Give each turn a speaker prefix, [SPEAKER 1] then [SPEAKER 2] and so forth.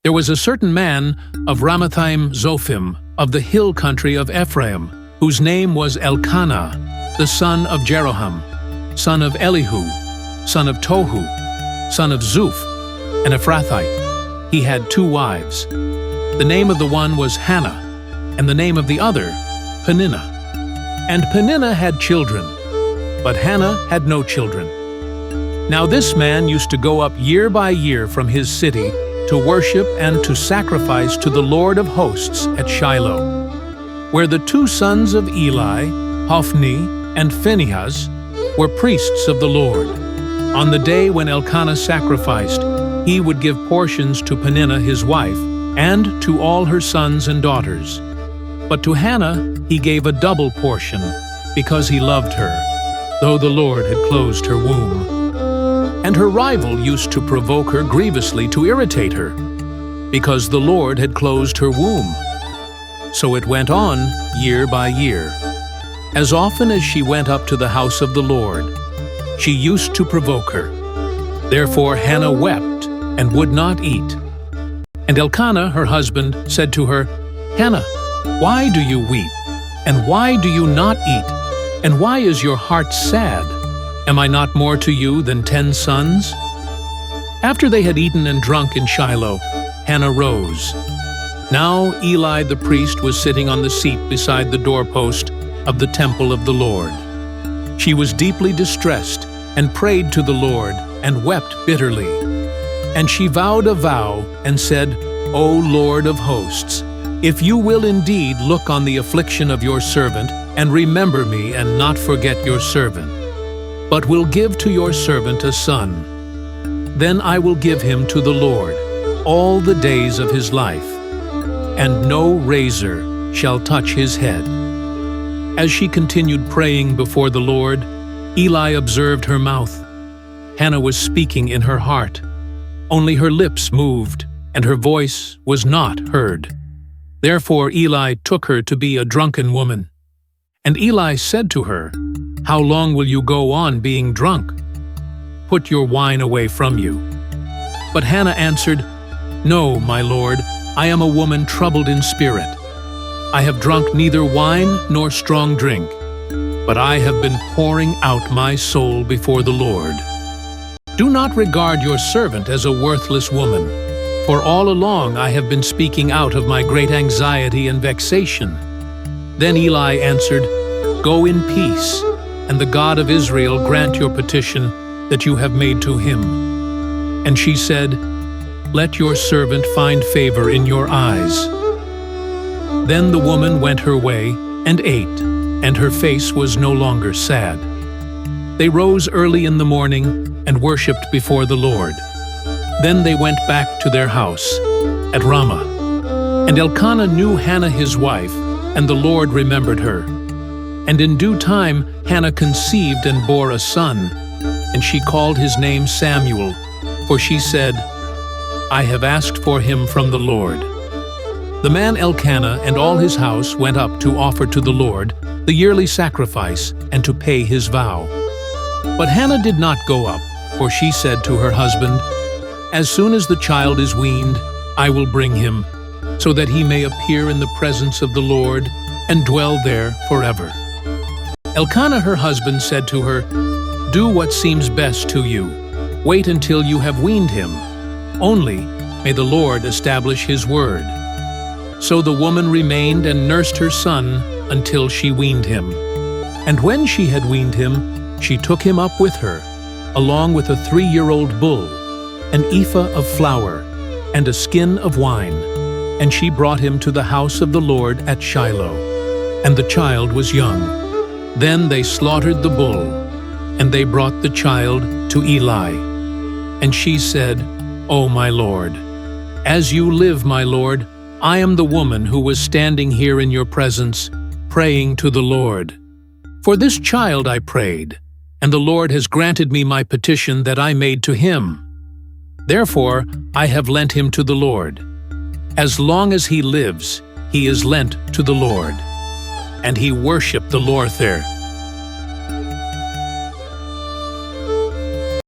[SPEAKER 1] There was a certain man of Ramathaim Zophim, of the hill country of Ephraim, whose name was Elkanah, the son of Jeroham, son of Elihu, son of Tohu, son of Zuph, an Ephrathite. He had 2 wives. The name of the one was Hannah, and the name of the other, Peninnah. And Peninnah had children, but Hannah had no children. Now this man used to go up year by year from his city to worship and to sacrifice to the Lord of hosts at Shiloh, where the 2 sons of Eli, Hophni and Phinehas, were priests of the Lord. On the day when Elkanah sacrificed, he would give portions to Peninnah his wife, and to all her sons and daughters. But to Hannah he gave a double portion, because he loved her, though the Lord had closed her womb. And her rival used to provoke her grievously to irritate her, because the Lord had closed her womb. So it went on year by year. As often as she went up to the house of the Lord, she used to provoke her. Therefore Hannah wept and would not eat. And Elkanah, her husband, said to her, "Hannah, why do you weep? And why do you not eat? And why is your heart sad? Am I not more to you than 10 sons?" After they had eaten and drunk in Shiloh, Hannah rose. Now Eli the priest was sitting on the seat beside the doorpost of the temple of the Lord. She was deeply distressed and prayed to the Lord and wept bitterly. And she vowed a vow and said, "O Lord of hosts, if you will indeed look on the affliction of your servant and remember me and not forget your servant, but will give to your servant a son, then I will give him to the Lord all the days of his life, and no razor shall touch his head." As she continued praying before the Lord, Eli observed her mouth. Hannah was speaking in her heart. Only her lips moved, and her voice was not heard. Therefore Eli took her to be a drunken woman. And Eli said to her, "How long will you go on being drunk? Put your wine away from you." But Hannah answered, "No, my lord, I am a woman troubled in spirit. I have drunk neither wine nor strong drink, but I have been pouring out my soul before the Lord. Do not regard your servant as a worthless woman, for all along I have been speaking out of my great anxiety and vexation." Then Eli answered, "Go in peace, and the God of Israel grant your petition that you have made to him." And she said, "Let your servant find favor in your eyes." Then the woman went her way and ate, and her face was no longer sad. They rose early in the morning and worshipped before the Lord. Then they went back to their house at Ramah. And Elkanah knew Hannah his wife, and the Lord remembered her. And in due time Hannah conceived and bore a son, and she called his name Samuel, for she said, "I have asked for him from the Lord." The man Elkanah and all his house went up to offer to the Lord the yearly sacrifice and to pay his vow. But Hannah did not go up, for she said to her husband, "As soon as the child is weaned, I will bring him, so that he may appear in the presence of the Lord and dwell there forever." Elkanah her husband said to her, "Do what seems best to you. Wait until you have weaned him. Only may the Lord establish his word." So the woman remained and nursed her son until she weaned him. And when she had weaned him, she took him up with her, along with a 3-year-old bull, an ephah of flour, and a skin of wine, and she brought him to the house of the Lord at Shiloh. And the child was young. Then they slaughtered the bull, and they brought the child to Eli. And she said, "O my Lord, as you live, my Lord, I am the woman who was standing here in your presence, praying to the Lord. For this child I prayed, and the Lord has granted me my petition that I made to him. Therefore I have lent him to the Lord. As long as he lives, he is lent to the Lord." And he worshipped the Lord there.